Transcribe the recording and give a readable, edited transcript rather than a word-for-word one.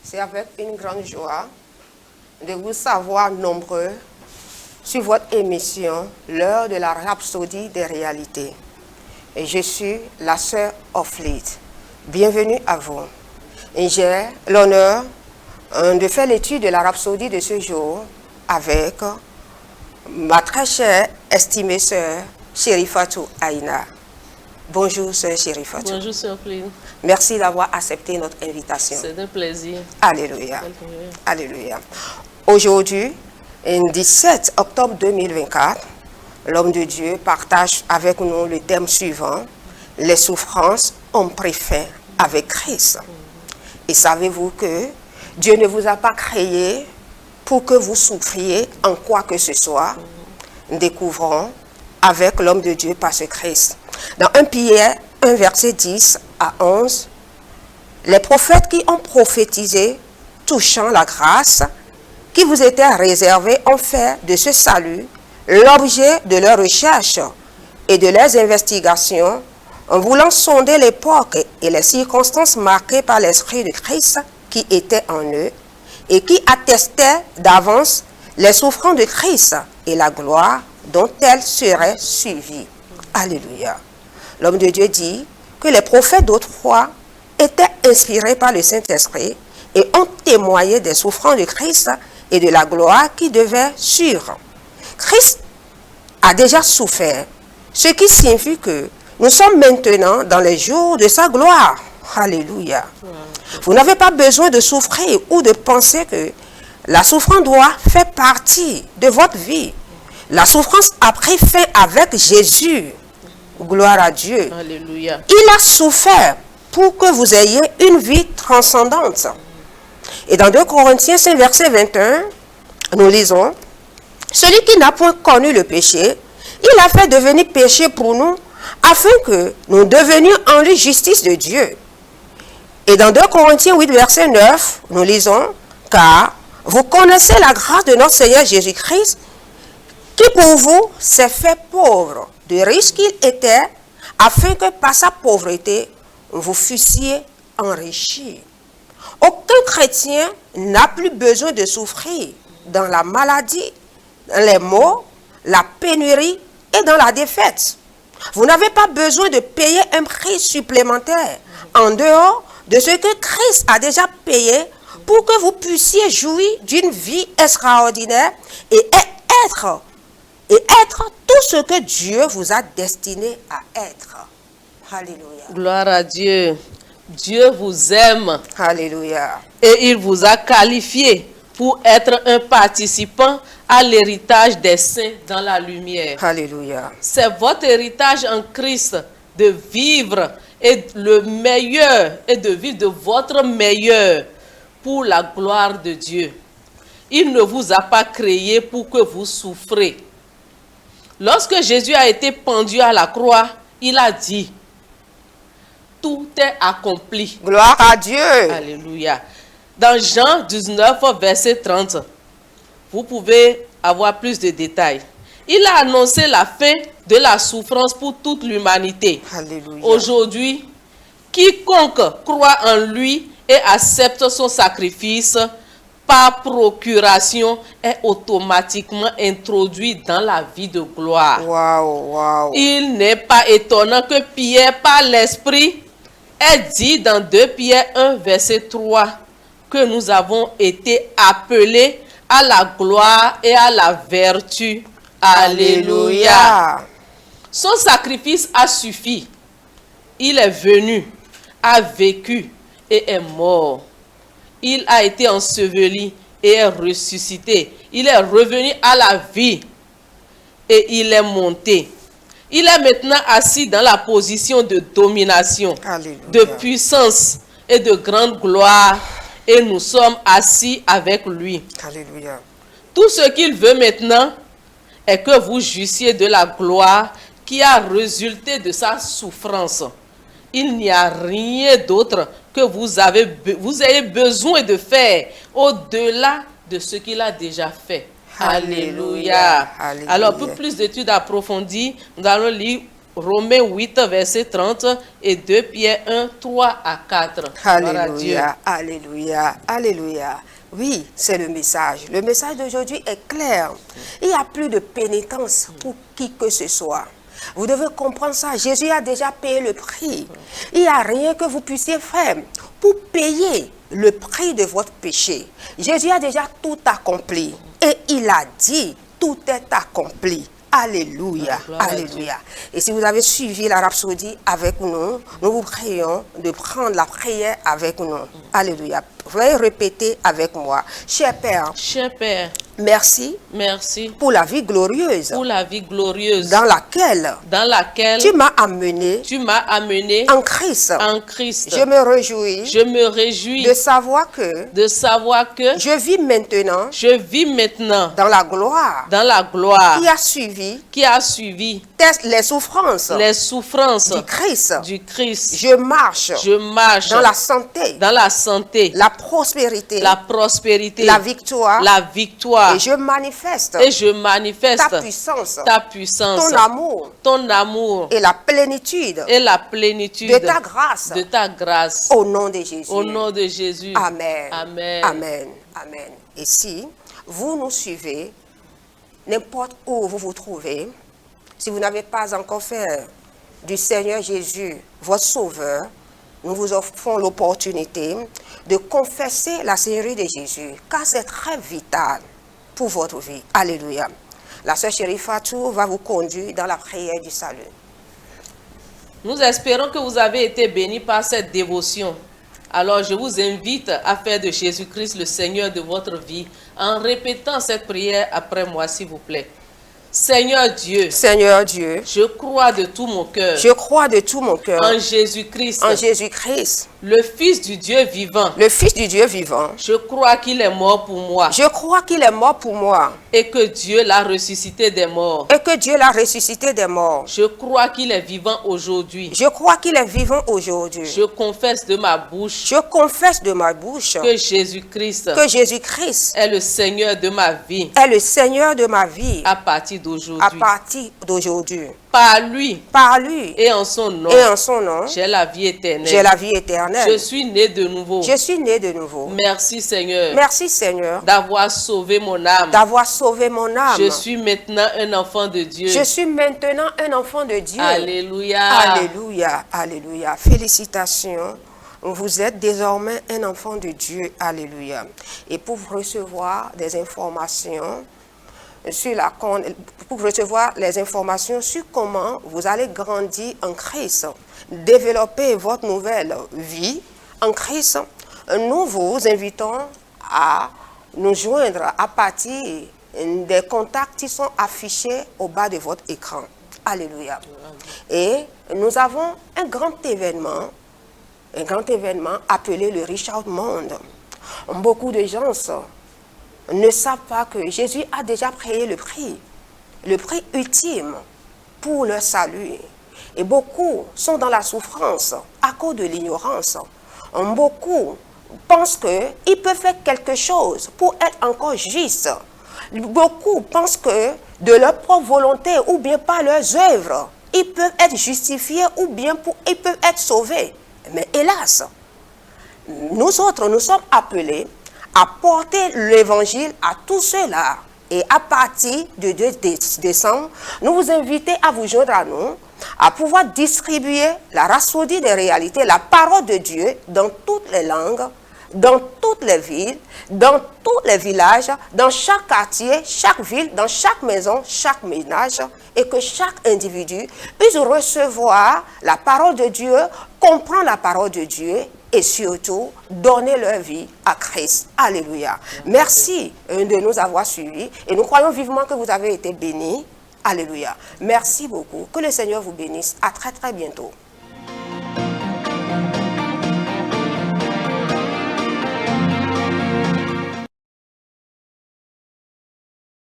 C'est avec une grande joie de vous savoir nombreux sur votre émission, l'heure de la rhapsodie des réalités. Et je suis la sœur Offlead. Bienvenue à vous. Et j'ai l'honneur de faire l'étude de la rhapsodie de ce jour avec ma très chère, estimée sœur Chérifatou Aïna. Bonjour sœur Chérifatou. Bonjour sœur Offlead. Merci d'avoir accepté notre invitation. C'est un plaisir. Alléluia. Alléluia. Aujourd'hui, le 17 octobre 2024, l'homme de Dieu partage avec nous le thème suivant: les souffrances ont pris fin avec Christ. Et savez-vous que Dieu ne vous a pas créé pour que vous souffriez en quoi que ce soit? Découvrons avec l'homme de Dieu par ce Christ. Dans 1 Pierre 1 verset 10 à 11, les prophètes qui ont prophétisé touchant la grâce qui vous était réservée ont fait de ce salut l'objet de leurs recherches et de leurs investigations, en voulant sonder l'époque et les circonstances marquées par l'Esprit de Christ qui était en eux et qui attestaient d'avance les souffrances de Christ et la gloire dont elles seraient suivies. Alléluia. L'homme de Dieu dit que les prophètes d'autrefois étaient inspirés par le Saint-Esprit et ont témoigné des souffrances de Christ et de la gloire qui devait suivre. Christ a déjà souffert, ce qui signifie que nous sommes maintenant dans les jours de sa gloire. Alléluia. Vous n'avez pas besoin de souffrir ou de penser que la souffrance doit faire partie de votre vie. La souffrance a pris fin avec Jésus. Gloire à Dieu. Alléluia. Il a souffert pour que vous ayez une vie transcendante. Et dans 2 Corinthiens 5, verset 21, nous lisons: celui qui n'a point connu le péché, il a fait devenir péché pour nous, afin que nous devenions en lui justice de Dieu. Et dans 2 Corinthiens 8, verset 9, nous lisons: car vous connaissez la grâce de notre Seigneur Jésus-Christ, qui pour vous s'est fait pauvre, de riche qu'il était, afin que par sa pauvreté, vous fussiez enrichis. Aucun chrétien n'a plus besoin de souffrir dans la maladie, dans les maux, la pénurie et dans la défaite. Vous n'avez pas besoin de payer un prix supplémentaire en dehors de ce que Christ a déjà payé pour que vous puissiez jouir d'une vie extraordinaire et être tout ce que Dieu vous a destiné à être. Alléluia. Gloire à Dieu. Dieu vous aime. Alléluia. Et il vous a qualifié pour être un participant à l'héritage des saints dans la lumière. Alléluia. C'est votre héritage en Christ de vivre et le meilleur et de vivre de votre meilleur pour la gloire de Dieu. Il ne vous a pas créé pour que vous souffrez. Lorsque Jésus a été pendu à la croix, il a dit: tout est accompli. Gloire à Dieu. Alléluia. Dans Jean 19, verset 30, vous pouvez avoir plus de détails. Il a annoncé la fin de la souffrance pour toute l'humanité. Alléluia. Aujourd'hui, quiconque croit en lui et accepte son sacrifice par procuration est automatiquement introduit dans la vie de gloire. Wow, wow. Il n'est pas étonnant que Pierre, par l'Esprit, ait dit dans 2 Pierre 1, verset 3, que nous avons été appelés à la gloire et à la vertu. Alléluia. Son sacrifice a suffi. Il est venu, a vécu et est mort. Il a été enseveli et est ressuscité. Il est revenu à la vie et il est monté. Il est maintenant assis dans la position de domination, Alléluia. de puissance et de grande gloire. Et nous sommes assis avec lui. Alléluia. Tout ce qu'il veut maintenant est que vous jouissiez de la gloire qui a résulté de sa souffrance. Il n'y a rien d'autre que vous ayez besoin de faire au-delà de ce qu'il a déjà fait. Alléluia. Alléluia. Alors, pour plus d'études approfondies, nous allons lire Romains 8, verset 30 et 2 Pierre 1, 3 à 4. Gloire à Dieu. Alléluia, alléluia, alléluia. Oui, c'est le message. Le message d'aujourd'hui est clair. Il n'y a plus de pénitence pour qui que ce soit. Vous devez comprendre ça. Jésus a déjà payé le prix. Il n'y a rien que vous puissiez faire pour payer le prix de votre péché. Jésus a déjà tout accompli. Et il a dit, tout est accompli. Alléluia, alléluia. Et si vous avez suivi la rhapsodie avec nous, nous vous prions de prendre la prière avec nous. Alléluia. Veuillez répéter avec moi. Cher Père, merci, merci pour la vie glorieuse, dans laquelle tu m'as amené, en Christ. Je me réjouis, de savoir que je vis maintenant, dans la gloire, qui a suivi, les souffrances, du Christ. Je marche, dans la santé, la prospérité, la victoire, et je manifeste, ta puissance, ton amour, et la plénitude, de ta grâce, au nom de Jésus. Amen. Amen. Amen. Amen. Et si vous nous suivez, n'importe où vous vous trouvez, si vous n'avez pas encore fait du Seigneur Jésus votre Sauveur, nous vous offrons l'opportunité de confesser la Seigneurie de Jésus, car c'est très vital pour votre vie. Alléluia. La sœur Chérie Fatou va vous conduire dans la prière du salut. Nous espérons que vous avez été bénis par cette dévotion. Alors je vous invite à faire de Jésus-Christ le Seigneur de votre vie en répétant cette prière après moi, s'il vous plaît. Seigneur Dieu, je crois de tout mon cœur, en Jésus-Christ, le Fils du Dieu vivant, je crois qu'il est mort pour moi, et que Dieu l'a ressuscité des morts, je crois qu'il est vivant aujourd'hui, je confesse de ma bouche, que Jésus-Christ, est le Seigneur de ma vie, à partir d'aujourd'hui. Par lui et en son nom, j'ai la vie éternelle. Je suis né de nouveau. Merci Seigneur, d'avoir sauvé mon âme. Je suis maintenant un enfant de Dieu. Alléluia. Alléluia. Alléluia. Félicitations. Vous êtes désormais un enfant de Dieu. Alléluia. Et pour recevoir des informations pour recevoir les informations sur comment vous allez grandir en Christ, développer votre nouvelle vie en Christ, nous vous invitons à nous joindre à partir des contacts qui sont affichés au bas de votre écran. Alléluia. Et nous avons un grand événement appelé le Richard Monde. Beaucoup de gens ne savent pas que Jésus a déjà payé le prix ultime pour leur salut. Et beaucoup sont dans la souffrance à cause de l'ignorance. Beaucoup pensent qu'ils peuvent faire quelque chose pour être encore justes. Beaucoup pensent que de leur propre volonté ou bien par leurs œuvres, ils peuvent être justifiés ou bien ils peuvent être sauvés. Mais hélas, nous autres, nous sommes appelés à porter l'évangile à tous ceux-là. Et à partir du 2 décembre, nous vous invitons à vous joindre à nous, à pouvoir distribuer la rhapsodie des réalités, la parole de Dieu dans toutes les langues, dans toutes les villes, dans tous les villages, dans chaque quartier, chaque ville, dans chaque maison, chaque ménage, et que chaque individu puisse recevoir la parole de Dieu, comprendre la parole de Dieu, et surtout donner leur vie à Christ. Alléluia. Merci de nous avoir suivis et nous croyons vivement que vous avez été bénis. Alléluia. Merci beaucoup. Que le Seigneur vous bénisse. À très très bientôt.